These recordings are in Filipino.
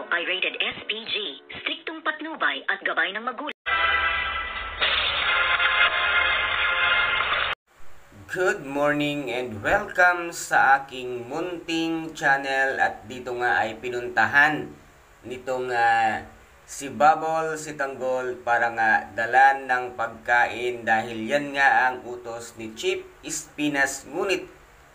ay rated SPG, striktong patnubay at gabay ng magulang. Good morning and welcome sa aking munting channel, at dito nga ay pinuntahan nitong si Bubble, si Tanggol para nga dalan ng pagkain dahil yan nga ang utos ni Chief Espinas. Ngunit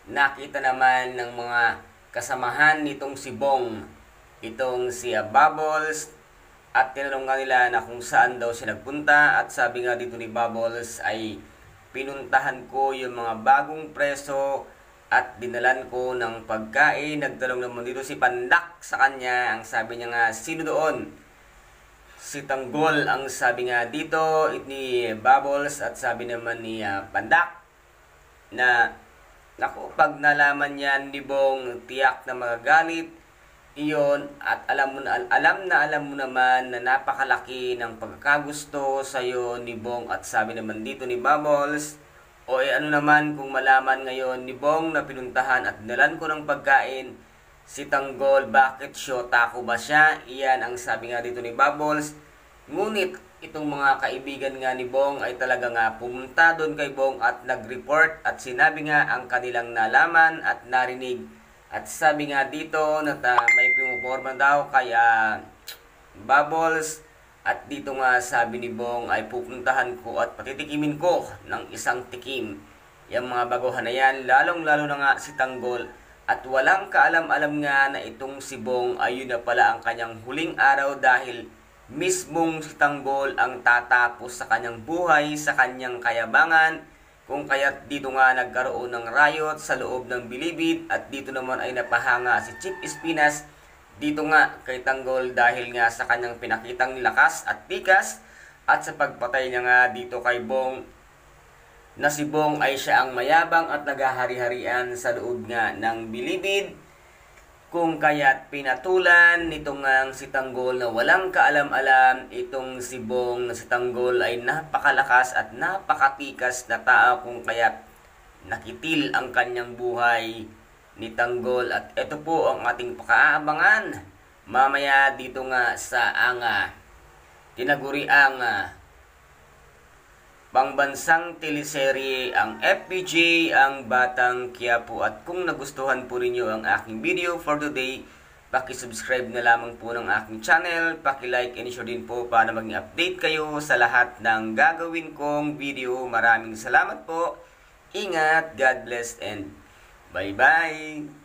nakita naman ng mga kasamahan nitong si Bong itong si Bubbles, at tinanong nga nila na kung saan daw siya nagpunta, at sabi nga dito ni Bubbles ay pinuntahan ko yung mga bagong preso at dinalan ko ng pagkain. Nagtanong naman dito si Pandak sa kanya, ang sabi niya nga sino doon? Si Tanggol ang sabi nga dito ni Bubbles, at sabi naman ni Pandak na naku, pag nalaman yan ni Bong tiyak na magagalit iyon, at alam mo naman na napakalaki ng pagkakagusto sa iyo ni Bong. At sabi naman dito ni Bubbles, o ano naman kung malaman ngayon ni Bong na pinuntahan at dinalan ko ng pagkain si Tanggol, bakit syota ko ba siya? Iyan ang sabi nga dito ni Bubbles. Ngunit itong mga kaibigan nga ni Bong ay talaga nga pumunta doon kay Bong at nag-report at sinabi nga ang kanilang nalaman at narinig. At sabi nga dito na may pumuporma daw kaya Bubbles, at dito nga sabi ni Bong ay pupuntahan ko at patitikimin ko ng isang tikim yung mga baguhan na yan, lalong-lalo na nga si Tanggol. At walang kaalam-alam nga na itong si Bong ay yun na pala ang kanyang huling araw, dahil mismong si Tanggol ang tatapos sa kanyang buhay, sa kanyang kayabangan. Kung kaya't dito nga nagkaroon ng riot sa loob ng Bilibid, at dito naman ay napahanga si Chief Espinas dito nga kay Tanggol dahil nga sa kanyang pinakitang lakas at tikas at sa pagpatay niya nga dito kay Bong, na si Bong ay siya ang mayabang at naghahari-harian sa loob nga ng Bilibid. Kung kaya't pinatulan nitong si Tanggol na walang kaalam-alam itong si Bong na si Tanggol ay napakalakas at napakatikas na tao, kung kaya't nakitil ang kanyang buhay ni Tanggol. At ito po ang ating pakaabangan mamaya dito nga sa tinaguriang pangbansang teleserye ang FPJ, ang Batang Quiapo. At kung nagustuhan po ninyo ang aking video for today, paki-subscribe na lamang po ng aking channel, paki-like and share din po para maging update kayo sa lahat ng gagawin kong video. Maraming salamat po. Ingat, God bless, and bye-bye!